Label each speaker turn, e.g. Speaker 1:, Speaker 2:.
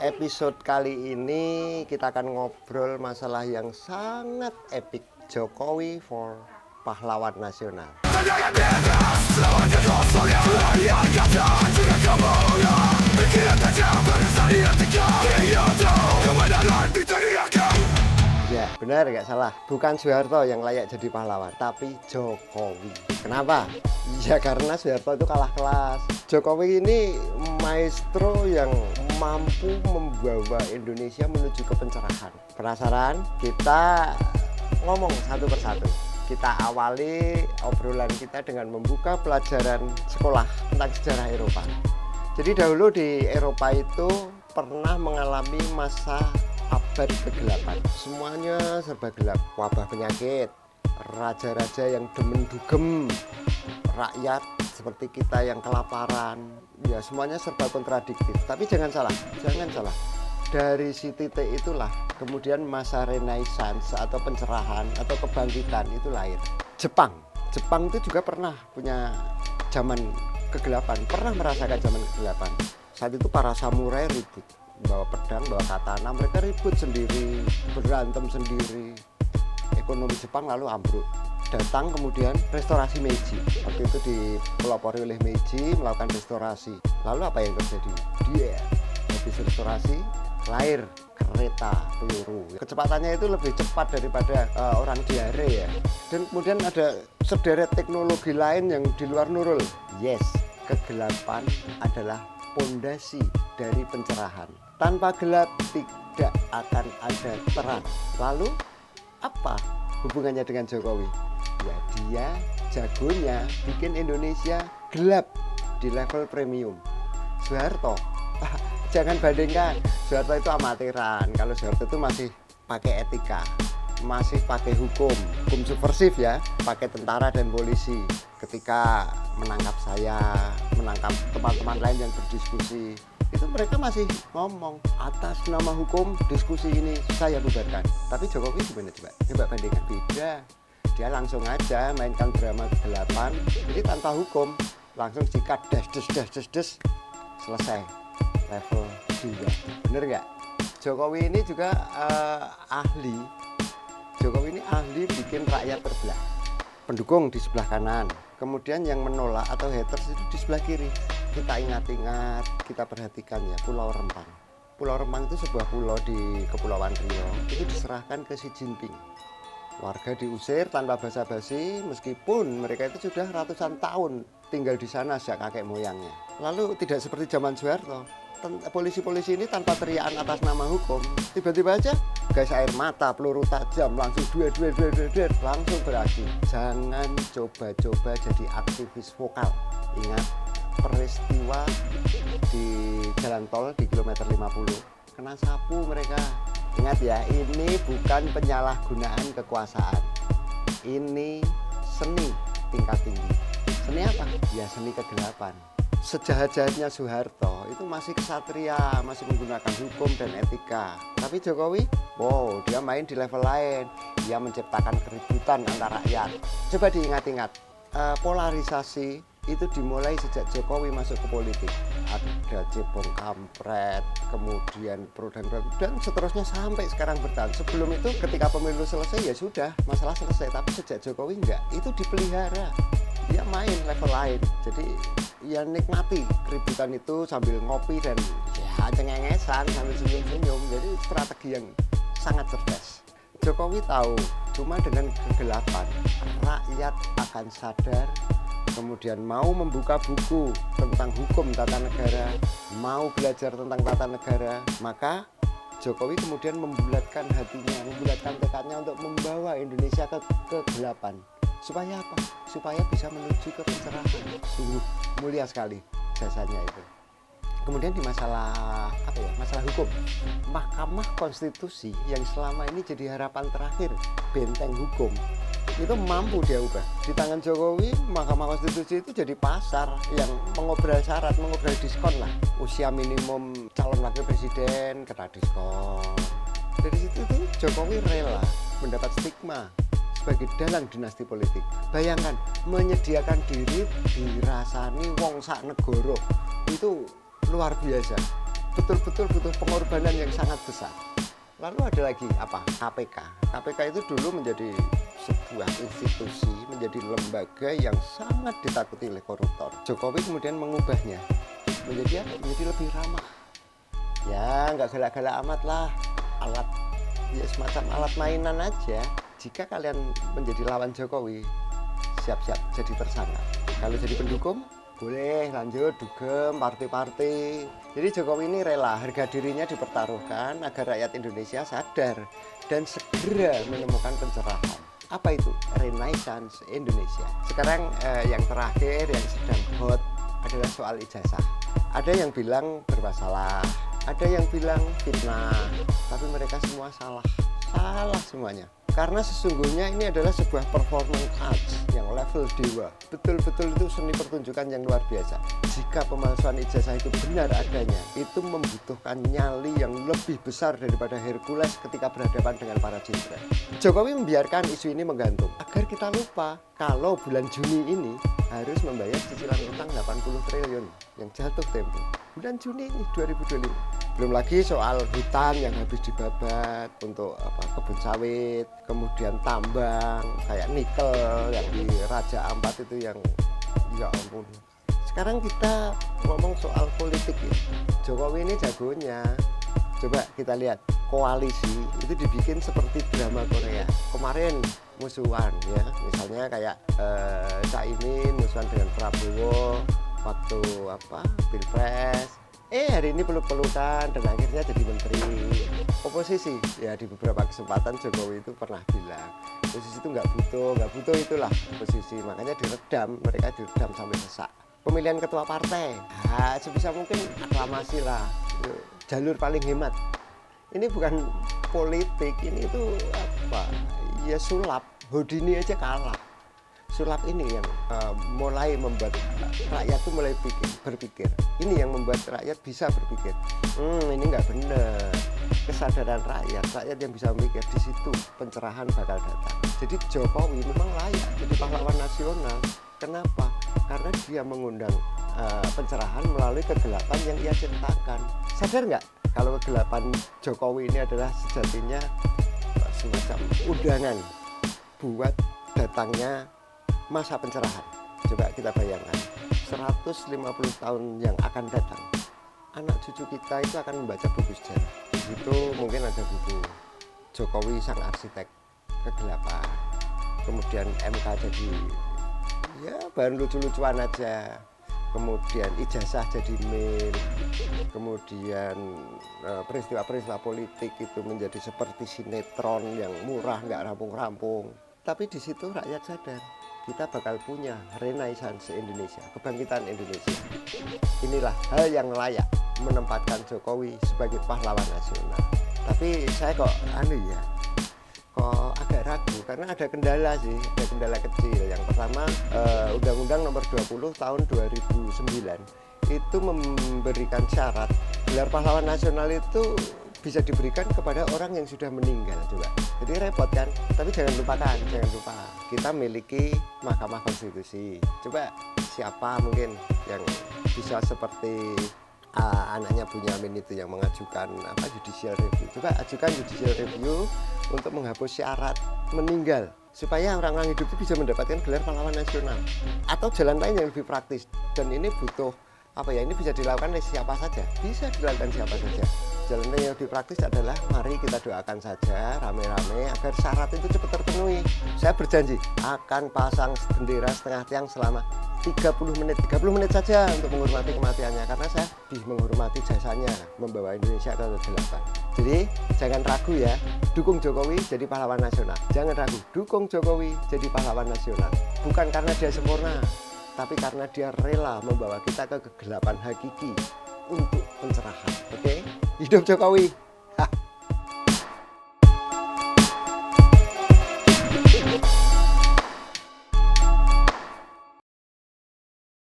Speaker 1: Episode kali ini kita akan ngobrol masalah yang sangat epik, Jokowi for pahlawan nasional. Ya, benar nggak salah. Bukan Soeharto yang layak jadi pahlawan, tapi Jokowi. Kenapa? Ya karena Soeharto itu kalah kelas. Jokowi ini maestro yang mampu membawa Indonesia menuju ke pencerahan. Penasaran? Kita ngomong satu persatu. Kita awali obrolan kita dengan membuka pelajaran sekolah tentang sejarah Eropa. Jadi dahulu di Eropa itu pernah mengalami masa abad kegelapan. Semuanya serba gelap, wabah penyakit, raja-raja yang demen dugem, rakyat seperti kita yang kelaparan. Ya semuanya serba kontradiktif. Tapi jangan salah. Dari si titik itulah kemudian masa Renaissance atau pencerahan atau kebangkitan itu lahir. Jepang itu juga pernah punya zaman kegelapan, pernah merasakan zaman kegelapan. Saat itu para samurai ribut, bawa pedang, bawa katana, mereka ribut sendiri, berantem sendiri. Ekonomi Jepang lalu ambruk. Datang kemudian restorasi Meiji. Waktu itu dipelopori oleh Meiji melakukan restorasi. Lalu apa yang terjadi? Habis restorasi lahir kereta peluru. Kecepatannya itu lebih cepat daripada orang diare ya. Dan kemudian ada sederet teknologi lain yang di luar nurul. Yes, kegelapan adalah pondasi dari pencerahan. Tanpa gelap tidak akan ada terang. Lalu apa hubungannya dengan Jokowi? Ya dia jagonya bikin Indonesia gelap di level premium. Soeharto, jangan bandingkan. Soeharto itu amatiran. Kalau Soeharto itu masih pakai etika, masih pakai hukum subversif ya, pakai tentara dan polisi. Ketika menangkap saya, menangkap teman-teman lain yang berdiskusi, itu mereka masih ngomong atas nama hukum diskusi ini saya bubarkan. Tapi Jokowi gimana coba bandingkan. Beda, dia langsung aja mainkan drama kegelapan, jadi tanpa hukum langsung sikat des selesai level 2. Bener nggak? Jokowi ini juga Jokowi ini ahli bikin rakyat terbelah. Pendukung di sebelah kanan, kemudian yang menolak atau haters itu di sebelah kiri. Kita ingat-ingat, kita perhatikan ya, Pulau Rempang. Pulau Rempang itu sebuah pulau di Kepulauan Riau, itu diserahkan ke Xi Jinping. Warga diusir tanpa basa-basi, meskipun mereka itu sudah ratusan tahun tinggal di sana sejak kakek moyangnya. Lalu tidak seperti zaman Soeharto, polisi-polisi ini tanpa teriakan atas nama hukum, tiba-tiba aja gas air mata, peluru tajam, langsung langsung beraksi. Jangan coba-coba jadi aktivis vokal. Ingat peristiwa di jalan tol di kilometer 50, kena sapu mereka. Ingat ya, ini bukan penyalahgunaan kekuasaan, ini seni tingkat tinggi. Seni apa? Ya seni kegelapan. Sejahat-jahatnya Soeharto itu masih kesatria, masih menggunakan hukum dan etika. Tapi Jokowi, wow, dia main di level lain. Dia menciptakan keributan antar rakyat. Coba diingat-ingat, polarisasi itu dimulai sejak Jokowi masuk ke politik. Ada cebong kampret, kemudian pro dan seterusnya sampai sekarang bertahan. Sebelum itu ketika pemilu selesai ya sudah, masalah selesai. Tapi sejak Jokowi enggak, itu dipelihara. Dia main level lain. Jadi ya nikmati keributan itu sambil ngopi dan ya cengengesan sambil senyum-senyum. Jadi strategi yang sangat cerdas. Jokowi tahu cuma dengan kegelapan rakyat akan sadar, kemudian mau membuka buku tentang hukum tata negara, mau belajar tentang tata negara, maka Jokowi kemudian membulatkan hatinya, membulatkan tekadnya untuk membawa Indonesia ke kegelapan. Supaya apa? Supaya bisa menuju ke pencerahan. Sungguh mulia sekali jasanya itu. Kemudian di masalah hukum, Mahkamah Konstitusi yang selama ini jadi harapan terakhir, benteng hukum, itu mampu dia ubah. Di tangan Jokowi, Mahkamah Konstitusi itu jadi pasar yang mengobrol syarat, mengobrol diskon lah. Usia minimum calon wakil presiden kena diskon. Dari situ tuh Jokowi rela mendapat stigma sebagai dalang dinasti politik. Bayangkan menyediakan diri dirasani wong sak negoro, itu luar biasa. betul-betul butuh pengorbanan yang sangat besar. Lalu ada lagi apa? KPK. KPK itu dulu menjadi sebuah institusi, menjadi lembaga yang sangat ditakuti oleh koruptor. Jokowi kemudian mengubahnya menjadi apa? Menjadi lebih ramah. Ya, nggak galak-galak amat lah. Alat, ya semacam alat mainan aja. Jika kalian menjadi lawan Jokowi, siap-siap jadi tersangka. Kalau jadi pendukung, boleh lanjut dugem partai-partai. Jadi Jokowi ini rela harga dirinya dipertaruhkan agar rakyat Indonesia sadar dan segera menemukan pencerahan. Apa itu? Renaissance Indonesia. Sekarang yang terakhir yang sedang hot adalah soal ijazah. Ada yang bilang bermasalah, ada yang bilang fitnah, tapi mereka semua salah semuanya. Karena sesungguhnya ini adalah sebuah performance arts yang level dewa. Betul-betul itu seni pertunjukan yang luar biasa. Jika pemalsuan ijazah itu benar adanya, itu membutuhkan nyali yang lebih besar daripada Hercules ketika berhadapan dengan para jenderal. Jokowi membiarkan isu ini menggantung agar kita lupa kalau bulan Juni ini harus membayar cicilan utang 80 triliun yang jatuh tempo. Bulan Juni ini 2025. Belum lagi soal hutan yang habis dibabat untuk kebun sawit, kemudian tambang kayak nikel yang di Raja Ampat itu yang ya ampun. Sekarang kita ngomong soal politik ya. Jokowi ini jagonya. Coba kita lihat koalisi itu dibikin seperti drama Korea. Kemarin musuhan ya, misalnya kayak Caimin musuhan dengan Prabowo waktu Pilpres. Hari ini peluk-pelukan dan akhirnya jadi menteri. Oposisi ya di beberapa kesempatan Jokowi itu pernah bilang oposisi itu nggak butuh itulah oposisi, makanya mereka diredam sampai sesak. Pemilihan ketua partai sebisa mungkin aklamasi lah, jalur paling hemat. Ini bukan politik, ini itu ya sulap. Houdini aja kalah. Sulap ini yang mulai membuat rakyat tuh mulai berpikir. Ini yang membuat rakyat bisa berpikir. Ini nggak benar. Kesadaran rakyat yang bisa memikir, di situ pencerahan bakal datang. Jadi Jokowi memang layak jadi pahlawan nasional. Kenapa? Karena dia mengundang pencerahan melalui kegelapan yang ia ciptakan. Sadar nggak kalau kegelapan Jokowi ini adalah sejatinya semacam undangan buat datangnya masa pencerahan. Coba kita bayangkan 150 tahun yang akan datang, anak cucu kita itu akan membaca buku sejarah. Di situ mungkin ada buku Jokowi sang arsitek kegelapan, kemudian MK jadi ya bahan lucu-lucuan aja, kemudian ijazah jadi meme, kemudian peristiwa-peristiwa politik itu menjadi seperti sinetron yang murah nggak rampung-rampung. Tapi di situ rakyat sadar kita bakal punya Renaissance Indonesia, kebangkitan Indonesia. Inilah hal yang layak menempatkan Jokowi sebagai pahlawan nasional. Tapi saya kok agak ragu karena ada kendala kecil. Yang pertama, Undang-Undang Nomor 20 Tahun 2009 itu memberikan syarat gelar pahlawan nasional itu bisa diberikan kepada orang yang sudah meninggal. Coba, jadi repot kan? Tapi jangan lupa kita miliki Mahkamah Konstitusi. Coba siapa mungkin yang bisa seperti anaknya Bunyamin itu yang mengajukan judicial review. Coba ajukan judicial review untuk menghapus syarat meninggal supaya orang-orang hidup itu bisa mendapatkan gelar pahlawan nasional. Atau jalan lain yang lebih praktis, dan ini butuh ini bisa dilakukan oleh siapa saja, bisa dilakukan siapa saja. Jalan yang lebih praktis adalah mari kita doakan saja rame-rame agar syarat itu cepat terpenuhi. Saya berjanji akan pasang bendera setengah tiang selama 30 menit saja untuk menghormati kematiannya, karena saya menghormati jasanya membawa Indonesia ke kegelapan. Jadi jangan ragu ya, dukung Jokowi jadi pahlawan nasional. Jangan ragu, dukung Jokowi jadi pahlawan nasional. Bukan karena dia sempurna, tapi karena dia rela membawa kita ke kegelapan hakiki untuk pencerahan. Oke? Hidup Jokowi!